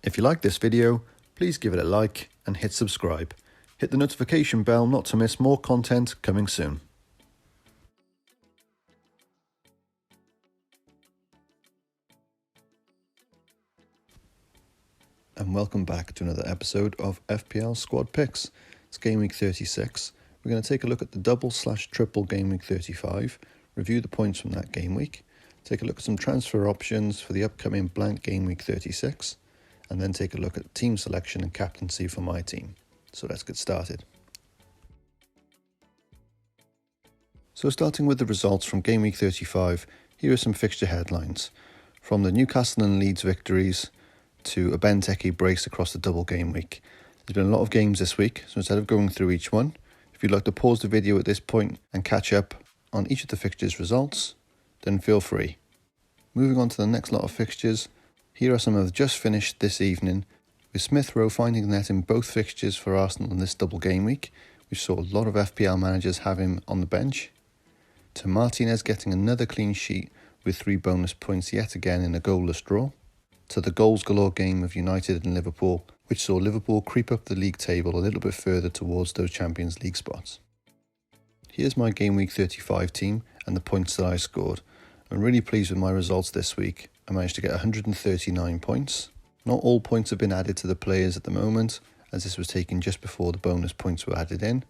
If you like this video, please give it a like and hit subscribe. Hit the notification bell not to miss more content coming soon. And welcome back to another episode of FPL Squad Picks. It's Game Week 36. We're going to take a look at the double/triple Game Week 35, review the points from that game week, take a look at some transfer options for the upcoming blank Game Week 36, and then take a look at team selection and captaincy for my team. So let's get started. So starting with the results from Game Week 35, here are some fixture headlines. From the Newcastle and Leeds victories to a Benteke brace across the double game week. There's been a lot of games this week, so instead of going through each one, if you'd like to pause the video at this point and catch up on each of the fixtures' results, then feel free. Moving on to the next lot of fixtures, here are some of the just finished this evening, with Smith Rowe finding the net in both fixtures for Arsenal in this double game week, which saw a lot of FPL managers have him on the bench, to Martinez getting another clean sheet with 3 bonus points yet again in a goalless draw, to the goals galore game of United and Liverpool, which saw Liverpool creep up the league table a little bit further towards those Champions League spots. Here's my Game Week 35 team and the points that I scored. I'm really pleased with my results this week. I managed to get 139 points. Not all points have been added to the players at the moment, as this was taken just before the bonus points were added in,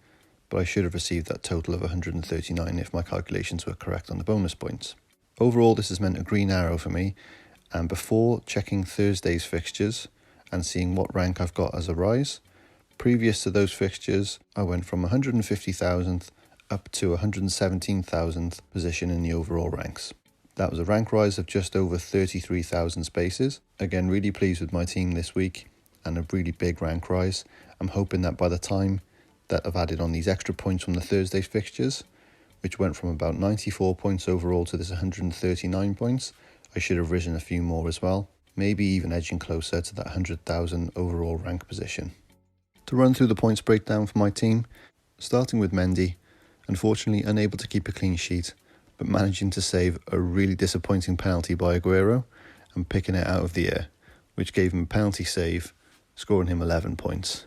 but I should have received that total of 139 if my calculations were correct on the bonus points. Overall, this has meant a green arrow for me, and before checking Thursday's fixtures and seeing what rank I've got as a rise, previous to those fixtures, I went from 150,000th up to 117,000th position in the overall ranks. That was a rank rise of just over 33,000 spaces. Again, really pleased with my team this week and a really big rank rise. I'm hoping that by the time that I've added on these extra points from the Thursday's fixtures, which went from about 94 points overall to this 139 points, I should have risen a few more as well, maybe even edging closer to that 100,000 overall rank position. To run through the points breakdown for my team, starting with Mendy, unfortunately unable to keep a clean sheet, but managing to save a really disappointing penalty by Aguero and picking it out of the air, which gave him a penalty save, scoring him 11 points.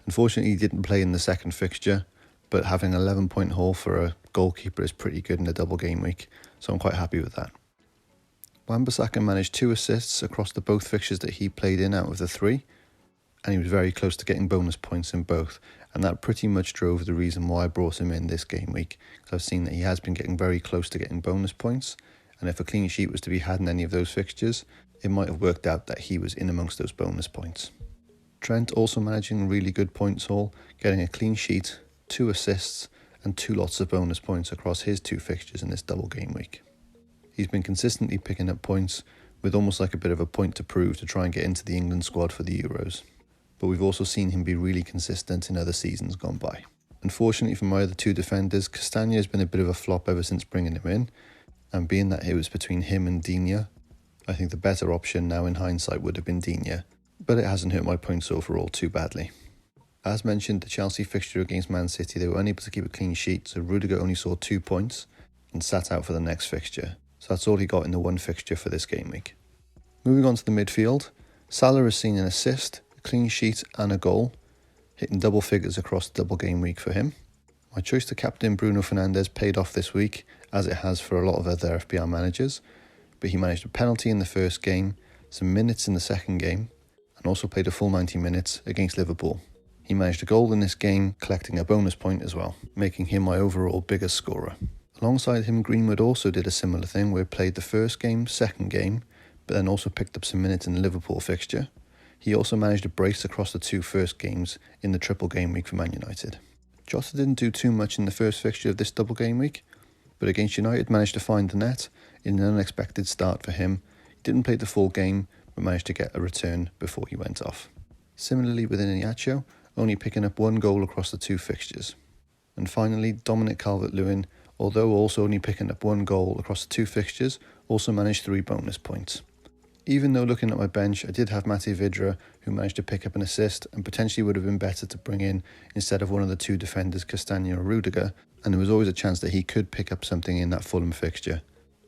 Unfortunately, he didn't play in the second fixture, but having an 11-point haul for a goalkeeper is pretty good in a double game week, so I'm quite happy with that. Wan-Bissaka managed 2 assists across the both fixtures that he played in out of the 3, and he was very close to getting bonus points in both, and that pretty much drove the reason why I brought him in this game week, because I've seen that he has been getting very close to getting bonus points, and if a clean sheet was to be had in any of those fixtures, it might have worked out that he was in amongst those bonus points. Trent also managing a really good points haul, getting a clean sheet, 2 assists, and 2 lots of bonus points across his 2 fixtures in this double game week. He's been consistently picking up points, with almost like a bit of a point to prove to try and get into the England squad for the Euros. But we've also seen him be really consistent in other seasons gone by. Unfortunately for my other 2 defenders, Castagna has been a bit of a flop ever since bringing him in, and being that it was between him and Digne, I think the better option now in hindsight would have been Digne, but it hasn't hurt my points overall too badly. As mentioned, the Chelsea fixture against Man City, they were unable to keep a clean sheet, so Rudiger only saw 2 points and sat out for the next fixture. So that's all he got in the 1 fixture for this game week. Moving on to the midfield, Salah has seen an assist, a clean sheet and a goal, hitting double figures across the double game week for him. My choice to captain Bruno Fernandes paid off this week, as it has for a lot of other FPL managers, but he managed a penalty in the first game, some minutes in the second game, and also played a full 90 minutes against Liverpool. He managed a goal in this game, collecting a bonus point as well, making him my overall biggest scorer. Alongside him, Greenwood also did a similar thing where he played the first game, second game, but then also picked up some minutes in the Liverpool fixture. He also managed a brace across the 2 first games in the triple game week for Man United. Jota didn't do too much in the first fixture of this double game week, but against United managed to find the net in an unexpected start for him. He didn't play the full game, but managed to get a return before he went off. Similarly with Iheanacho, only picking up 1 goal across the 2 fixtures. And finally, Dominic Calvert-Lewin, although also only picking up 1 goal across the 2 fixtures, also managed 3 bonus points. Even though looking at my bench, I did have Matej Vydra, who managed to pick up an assist and potentially would have been better to bring in instead of one of the 2 defenders, Castagna or Rudiger, and there was always a chance that he could pick up something in that Fulham fixture.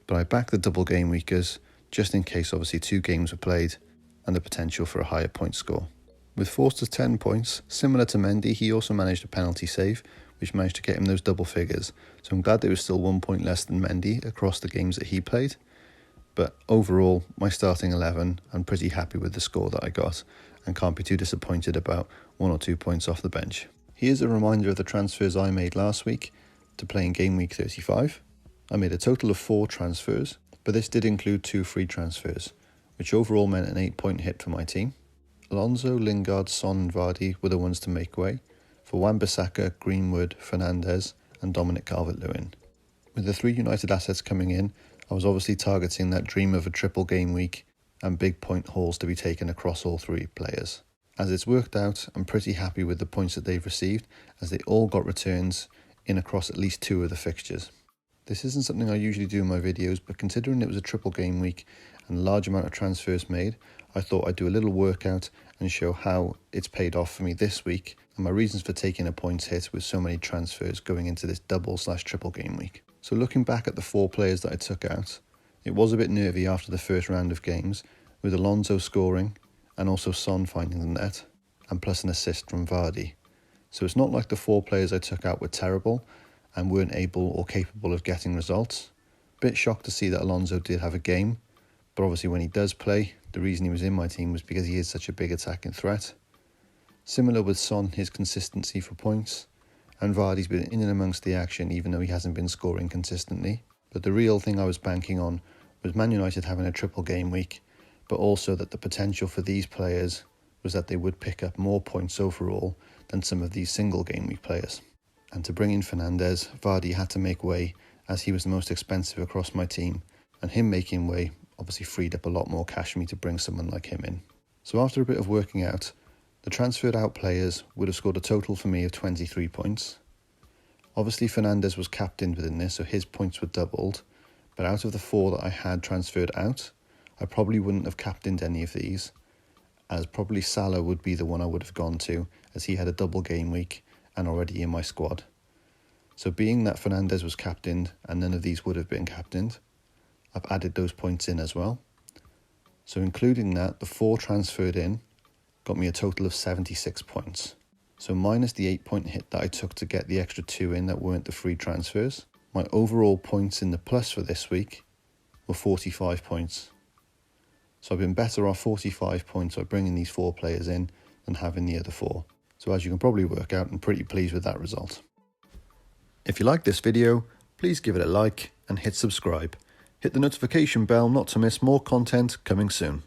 But I backed the double game weekers, just in case obviously 2 games were played, and the potential for a higher point score. With Forster's 10 points, similar to Mendy, he also managed a penalty save, which managed to get him those double figures. So I'm glad there was still 1 point less than Mendy across the games that he played. But overall, my starting 11, I'm pretty happy with the score that I got and can't be too disappointed about 1 or 2 points off the bench. Here's a reminder of the transfers I made last week to play in Game Week 35. I made a total of 4 transfers, but this did include 2 free transfers, which overall meant an 8-point hit for my team. Alonso, Lingard, Son and Vardy were the ones to make way for Wan-Bissaka, Greenwood, Fernandes and Dominic Calvert-Lewin. With the 3 United assets coming in, I was obviously targeting that dream of a triple game week and big point hauls to be taken across all 3 players. As it's worked out, I'm pretty happy with the points that they've received, as they all got returns in across at least 2 of the fixtures. This isn't something I usually do in my videos, but considering it was a triple game week and a large amount of transfers made, I thought I'd do a little workout and show how it's paid off for me this week and my reasons for taking a points hit with so many transfers going into this double/triple game week. So looking back at the 4 players that I took out, it was a bit nervy after the first round of games, with Alonso scoring and also Son finding the net, and plus an assist from Vardy. So it's not like the 4 players I took out were terrible and weren't able or capable of getting results. Bit shocked to see that Alonso did have a game, but obviously when he does play, the reason he was in my team was because he is such a big attacking threat. Similar with Son, his consistency for points, and Vardy's been in and amongst the action even though he hasn't been scoring consistently. But the real thing I was banking on was Man United having a triple game week, but also that the potential for these players was that they would pick up more points overall than some of these single game week players. And to bring in Fernandes, Vardy had to make way as he was the most expensive across my team, and him making way obviously freed up a lot more cash for me to bring someone like him in. So after a bit of working out, the transferred out players would have scored a total for me of 23 points. Obviously Fernandes was captained within this, so his points were doubled, but out of the 4 that I had transferred out, I probably wouldn't have captained any of these, as probably Salah would be the one I would have gone to, as he had a double game week and already in my squad. So being that Fernandes was captained and none of these would have been captained, I've added those points in as well. So including that, the 4 transferred in got me a total of 76 points. So minus the 8-point hit that I took to get the extra 2 in that weren't the free transfers, my overall points in the plus for this week were 45 points. So I've been better off 45 points by bringing these 4 players in than having the other 4. So as you can probably work out, I'm pretty pleased with that result. If you like this video, please give it a like and hit subscribe. Hit the notification bell not to miss more content coming soon.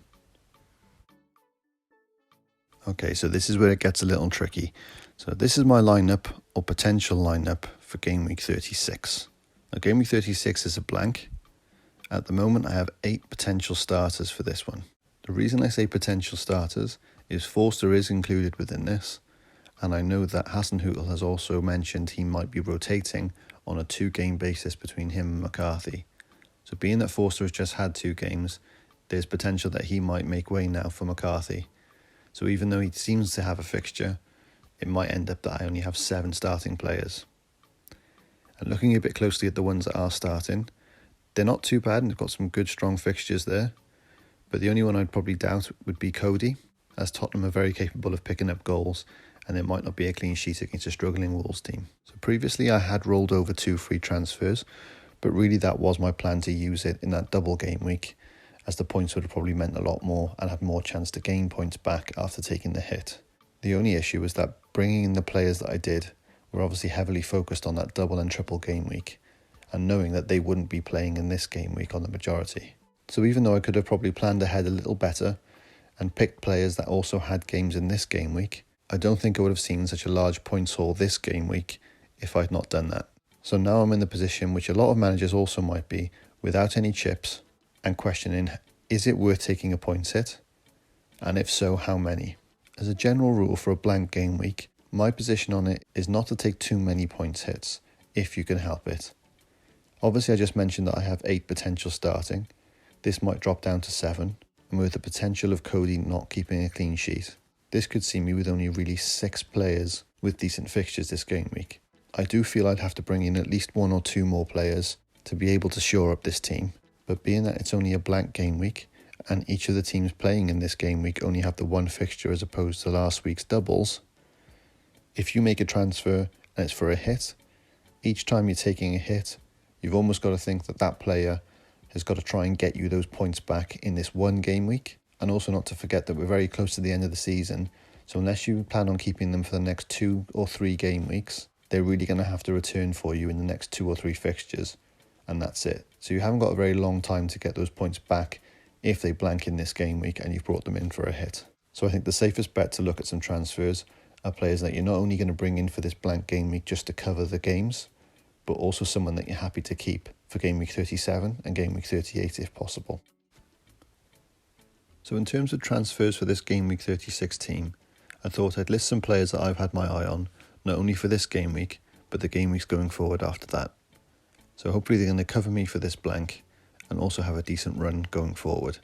Okay, so this is where it gets a little tricky. So this is my lineup or potential lineup for Game Week 36. Now Game Week 36 is a blank. At the moment I have 8 potential starters for this one. The reason I say potential starters is Forster is included within this, and I know that Hasenhüttl has also mentioned he might be rotating on a 2-game basis between him and McCarthy. So being that Forster has just had 2 games, there's potential that he might make way now for McCarthy. So even though he seems to have a fixture, it might end up that I only have 7 starting players. And looking a bit closely at the ones that are starting, they're not too bad and they've got some good strong fixtures there. But the only one I'd probably doubt would be Cody, as Tottenham are very capable of picking up goals and it might not be a clean sheet against a struggling Wolves team. So previously I had rolled over 2 free transfers, but really that was my plan to use it in that double game week, as the points would have probably meant a lot more and had more chance to gain points back after taking the hit. The only issue was that bringing in the players that I did were obviously heavily focused on that double and triple game week, and knowing that they wouldn't be playing in this game week on the majority. So even though I could have probably planned ahead a little better and picked players that also had games in this game week, I don't think I would have seen such a large points haul this game week if I'd not done that. So now I'm in the position which a lot of managers also might be, without any chips, and questioning, is it worth taking a points hit? And if so, how many? As a general rule for a blank game week, my position on it is not to take too many points hits, if you can help it. Obviously I just mentioned that I have 8 potential starting. This might drop down to 7, and with the potential of Cody not keeping a clean sheet, this could see me with only really 6 players with decent fixtures this game week. I do feel I'd have to bring in at least 1 or 2 more players to be able to shore up this team, but being that it's only a blank game week and each of the teams playing in this game week only have the one fixture as opposed to last week's doubles, if you make a transfer and it's for a hit, each time you're taking a hit, you've almost got to think that that player has got to try and get you those points back in this one game week. And also not to forget that we're very close to the end of the season, so unless you plan on keeping them for the next 2 or 3 game weeks, they're really going to have to return for you in the next 2 or 3 fixtures, and that's it. So you haven't got a very long time to get those points back if they blank in this game week and you've brought them in for a hit. So I think the safest bet to look at some transfers are players that you're not only going to bring in for this blank game week just to cover the games, but also someone that you're happy to keep for game week 37 and game week 38 if possible. So in terms of transfers for this game week 36 team, I thought I'd list some players that I've had my eye on, not only for this game week, but the game weeks going forward after that. So hopefully they're going to cover me for this blank and also have a decent run going forward.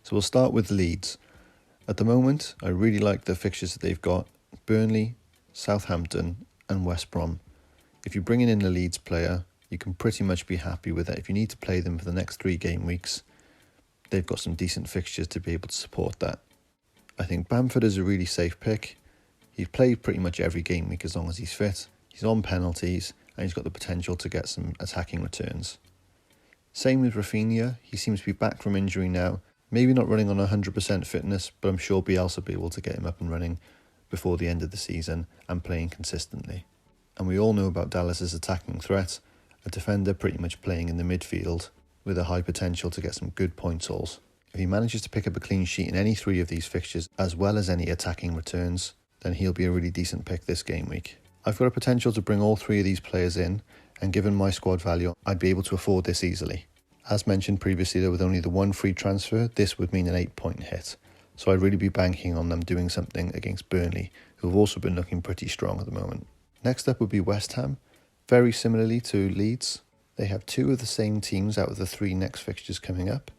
So we'll start with Leeds. At the moment, I really like the fixtures that they've got: Burnley, Southampton and West Brom. If you're bringing in a Leeds player, you can pretty much be happy with it. If you need to play them for the next 3 game weeks, they've got some decent fixtures to be able to support that. I think Bamford is a really safe pick. He's played pretty much every game week as long as he's fit. He's on penalties and he's got the potential to get some attacking returns. Same with Rafinha. He seems to be back from injury now. Maybe not running on 100% fitness, but I'm sure Bielsa will be able to get him up and running before the end of the season and playing consistently. And we all know about Dallas's attacking threat, a defender pretty much playing in the midfield with a high potential to get some good point hauls. If he manages to pick up a clean sheet in any 3 of these fixtures, as well as any attacking returns, then he'll be a really decent pick this game week. I've got a potential to bring all 3 of these players in, and given my squad value, I'd be able to afford this easily. As mentioned previously, though, with only the 1 free transfer, this would mean an 8-point hit. So I'd really be banking on them doing something against Burnley, who have also been looking pretty strong at the moment. Next up would be West Ham. Very similarly to Leeds, they have 2 of the same teams out of the 3 next fixtures coming up.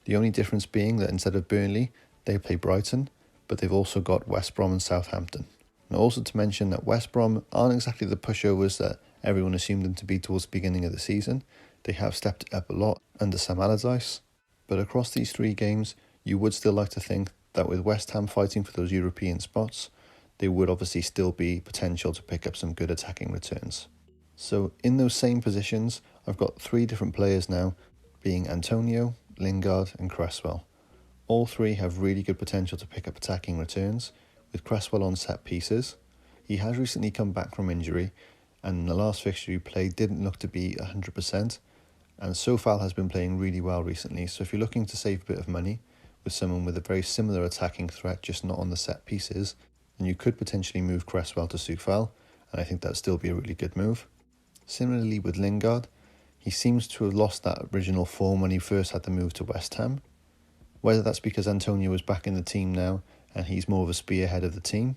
The only difference being that instead of Burnley, they play Brighton, but they've also got West Brom and Southampton. Now also to mention that West Brom aren't exactly the pushovers that everyone assumed them to be towards the beginning of the season. They have stepped up a lot under Sam Allardyce, but across these 3 games, you would still like to think that with West Ham fighting for those European spots, there would obviously still be potential to pick up some good attacking returns. So in those same positions, I've got 3 different players now, being Antonio, Lingard and Cresswell. All 3 have really good potential to pick up attacking returns, with Cresswell on set pieces. He has recently come back from injury, and in the last fixture he played didn't look to be 100%, and Sofal has been playing really well recently, so if you're looking to save a bit of money with someone with a very similar attacking threat, just not on the set pieces, then you could potentially move Cresswell to Sofal, and I think that'd still be a really good move. Similarly with Lingard, he seems to have lost that original form when he first had the move to West Ham. Whether that's because Antonio is back in the team now and he's more of a spearhead of the team,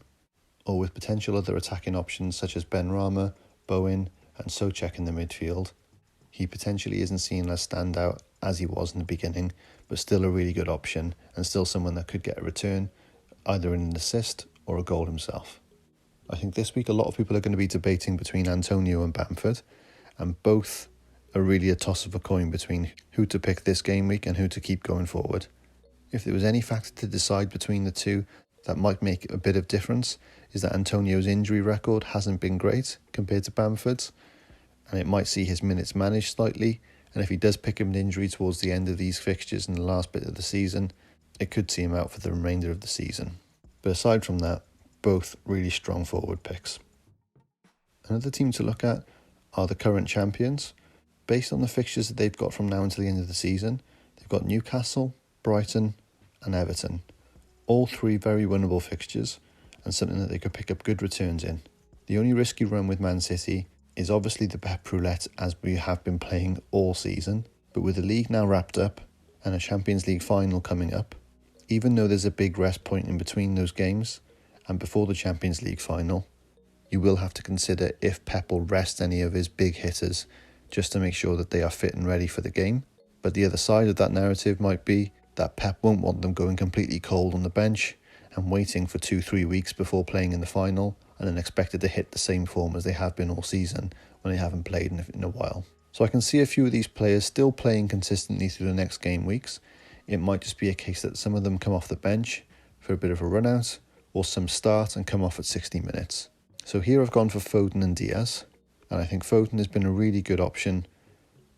or with potential other attacking options such as Benrahma, Bowen and Souček in the midfield, he potentially isn't seen as standout as he was in the beginning, but still a really good option and still someone that could get a return, either in an assist or a goal himself. I think this week a lot of people are going to be debating between Antonio and Bamford, and both are really a toss of a coin between who to pick this game week and who to keep going forward. If there was any factor to decide between the 2 that might make a bit of difference, is that Antonio's injury record hasn't been great compared to Bamford's, and it might see his minutes managed slightly, and if he does pick up an injury towards the end of these fixtures in the last bit of the season, it could see him out for the remainder of the season. But aside from that, both really strong forward picks. Another team to look at are the current champions. Based on the fixtures that they've got from now until the end of the season, they've got Newcastle, Brighton and Everton. All 3 very winnable fixtures and something that they could pick up good returns in. The only risk you run with Man City is obviously the Pep Roulette, as we have been playing all season, but with the league now wrapped up and a Champions League final coming up, even though there's a big rest point in between those games and before the Champions League final, you will have to consider if Pep will rest any of his big hitters just to make sure that they are fit and ready for the game. But the other side of that narrative might be that Pep won't want them going completely cold on the bench and waiting for 2-3 weeks before playing in the final and then expected to hit the same form as they have been all season when they haven't played in a while. So I can see a few of these players still playing consistently through the next game weeks it might just be a case that some of them come off the bench for a bit of a run out, or some start and come off at 60 minutes. So here I've gone for Foden and Diaz, and I think Foden has been a really good option.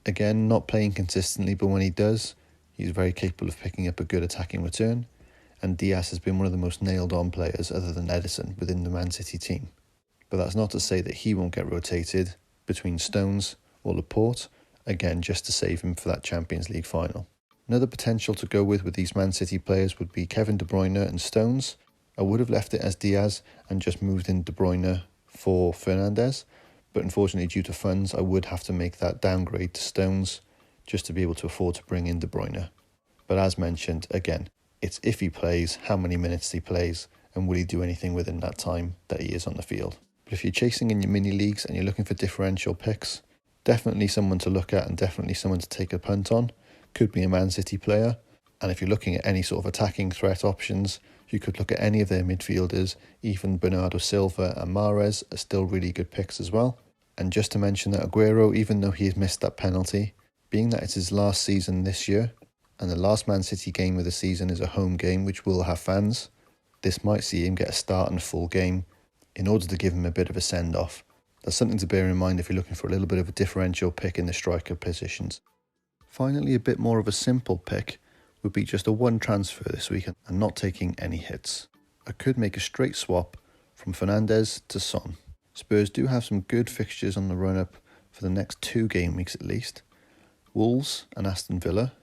Again, not playing consistently, but when he does, he's very capable of picking up a good attacking return, and Diaz has been one of the most nailed-on players other than Ederson within the Man City team. But that's not to say that he won't get rotated between Stones or Laporte, again just to save him for that Champions League final. Another potential to go with these Man City players would be Kevin De Bruyne and Stones. I would have left it as Diaz and just moved in De Bruyne for Fernandes, but unfortunately due to funds I would have to make that downgrade to Stones just to be able to afford to bring in De Bruyne. But as mentioned, again, it's if he plays, how many minutes he plays, and will he do anything within that time that he is on the field. But if you're chasing in your mini leagues and you're looking for differential picks, definitely someone to look at and definitely someone to take a punt on. Could be a Man City player. And if you're looking at any sort of attacking threat options, you could look at any of their midfielders. Even Bernardo Silva and Mahrez are still really good picks as well. And just to mention that Aguero, even though he has missed that penalty, being that it's his last season this year, and the last Man City game of the season is a home game which will have fans, this might see him get a start and a full game in order to give him a bit of a send-off. That's something to bear in mind if you're looking for a little bit of a differential pick in the striker positions. Finally, a bit more of a simple pick would be just a one transfer this week and not taking any hits. I could make a straight swap from Fernandes to Son. Spurs do have some good fixtures on the run-up for the next 2 game weeks at least. Wolves and Aston Villa.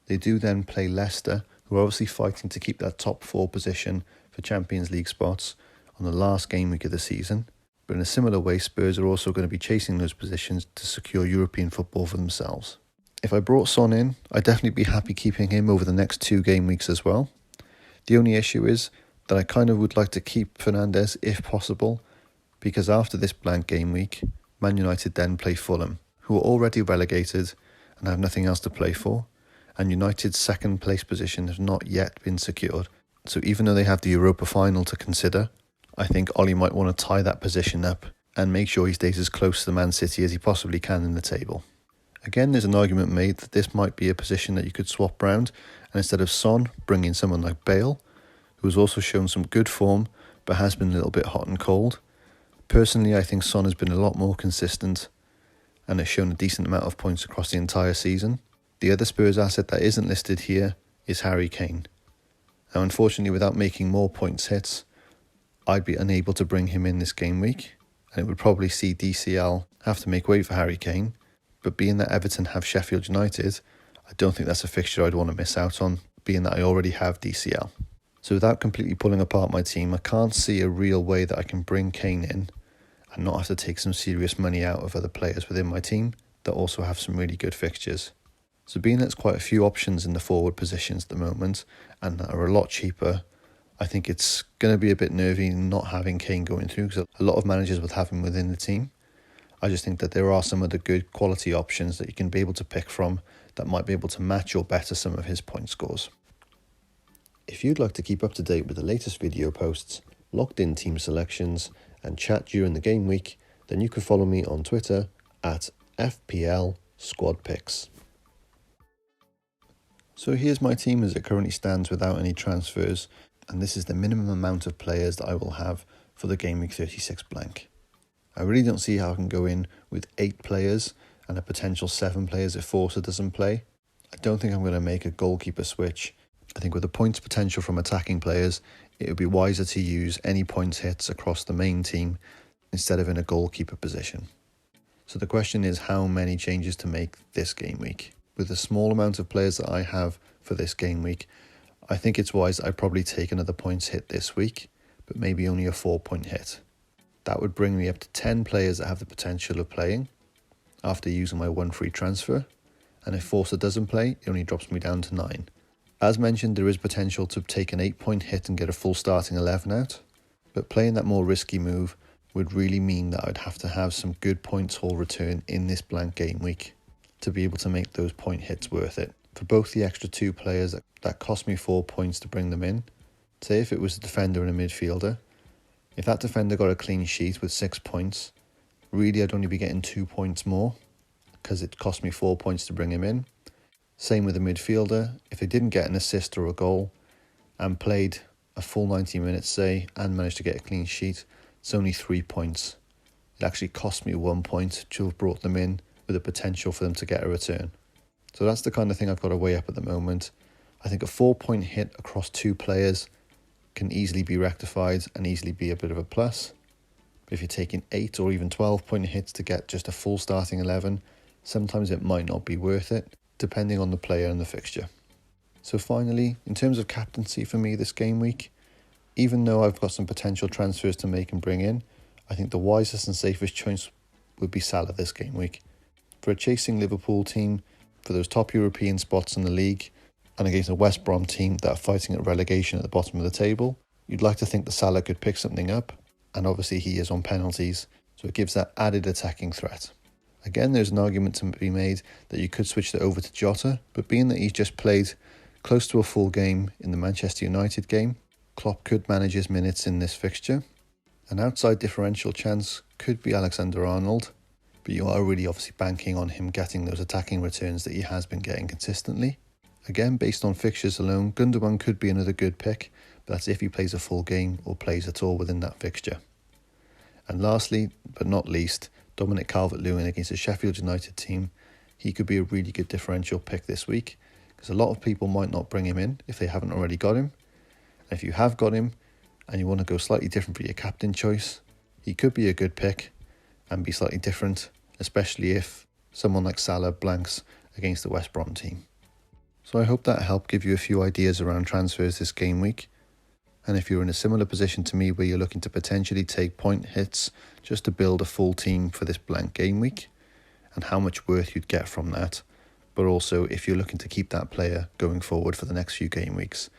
They do then play Leicester, who are obviously fighting to keep that top 4 position for Champions League spots on the last game week of the season. But in a similar way, Spurs are also going to be chasing those positions to secure European football for themselves. If I brought Son in, I'd definitely be happy keeping him over the next 2 game weeks as well. The only issue is that I kind of would like to keep Fernandes if possible, because after this blank game week, Man United then play Fulham, who are already relegated and have nothing else to play for, and United's second place position has not yet been secured. So even though they have the Europa final to consider, I think Ollie might want to tie that position up and make sure he stays as close to Man City as he possibly can in the table. Again, there's an argument made that this might be a position that you could swap round, and instead of Son, bring in someone like Bale, who has also shown some good form but has been a little bit hot and cold. Personally, I think Son has been a lot more consistent and has shown a decent amount of points across the entire season. The other Spurs asset that isn't listed here is Harry Kane. Now, unfortunately, without making more points hits, I'd be unable to bring him in this game week, and it would probably see DCL have to make way for Harry Kane. But being that Everton have Sheffield United, I don't think that's a fixture I'd want to miss out on, being that I already have DCL. So without completely pulling apart my team, I can't see a real way that I can bring Kane in and not have to take some serious money out of other players within my team that also have some really good fixtures. So being that there's quite a few options in the forward positions at the moment and that are a lot cheaper, I think it's going to be a bit nervy not having Kane going through, because a lot of managers will have him within the team. I just think that there are some of the good quality options that you can be able to pick from that might be able to match or better some of his point scores. If you'd like to keep up to date with the latest video posts, locked in team selections and chat during the game week, then you can follow me on Twitter at FPL Squad Picks. So here's my team as it currently stands without any transfers, and this is the minimum amount of players that I will have for the Game Week 36 blank. I really don't see how I can go in with 8 players and a potential 7 players if Forster doesn't play. I don't think I'm going to make a goalkeeper switch. I think with the points potential from attacking players, it would be wiser to use any points hits across the main team instead of in a goalkeeper position. So the question is how many changes to make this game week. With the small amount of players that I have for this game week, I think it's wise that I probably take another points hit this week, but maybe only a 4-point hit. That would bring me up to 10 players that have the potential of playing after using my 1 free transfer, and if Forster doesn't play, it only drops me down to 9. As mentioned, there is potential to take an 8-point hit and get a full starting 11 out, but playing that more risky move would really mean that I'd have to have some good points haul return in this blank game week to be able to make those point hits worth it. For both the extra 2 players that cost me 4 points to bring them in, say if it was a defender and a midfielder, if that defender got a clean sheet with 6 points, really I'd only be getting 2 points more because it cost me 4 points to bring him in. Same with the midfielder. If they didn't get an assist or a goal and played a full 90 minutes, say, and managed to get a clean sheet, it's only 3 points. It actually cost me 1 point to have brought them in with the potential for them to get a return. So that's the kind of thing I've got to weigh up at the moment. I think a 4-point hit across 2 players can easily be rectified and easily be a bit of a plus. But if you're taking 8 or even 12-point hits to get just a full starting 11, sometimes it might not be worth it, depending on the player and the fixture. So finally, in terms of captaincy for me this game week, even though I've got some potential transfers to make and bring in, I think the wisest and safest choice would be Salah this game week. For a chasing Liverpool team, for those top European spots in the league, and against a West Brom team that are fighting at relegation at the bottom of the table, you'd like to think that Salah could pick something up, and obviously he is on penalties, so it gives that added attacking threat. Again, there's an argument to be made that you could switch that over to Jota, but being that he's just played close to a full game in the Manchester United game, Klopp could manage his minutes in this fixture. An outside differential chance could be Alexander-Arnold, but you are really obviously banking on him getting those attacking returns that he has been getting consistently. Again, based on fixtures alone, Gundogan could be another good pick, but that's if he plays a full game or plays at all within that fixture. And lastly, but not least, Dominic Calvert-Lewin against a Sheffield United team. He could be a really good differential pick this week, because a lot of people might not bring him in if they haven't already got him. And if you have got him, and you want to go slightly different for your captain choice, he could be a good pick and be slightly different, especially if someone like Salah blanks against the West Brom team. So I hope that helped give you a few ideas around transfers this game week. And if you're in a similar position to me where you're looking to potentially take point hits just to build a full team for this blank game week, and how much worth you'd get from that, but also if you're looking to keep that player going forward for the next few game weeks.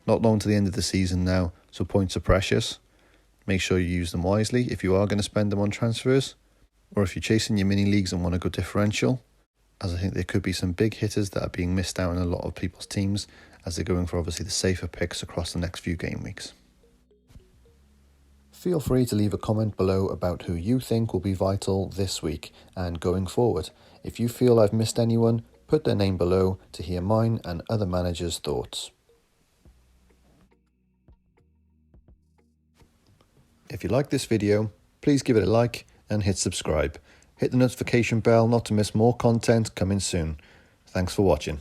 Not long to the end of the season now, so points are precious. Make sure you use them wisely if you are going to spend them on transfers, or if you're chasing your mini leagues and want to go differential, as I think there could be some big hitters that are being missed out in a lot of people's teams as they're going for obviously the safer picks across the next few game weeks. Feel free to leave a comment below about who you think will be vital this week and going forward. If you feel I've missed anyone, put their name below to hear mine and other managers' thoughts. If you like this video, please give it a like and hit subscribe. Hit the notification bell not to miss more content coming soon. Thanks for watching.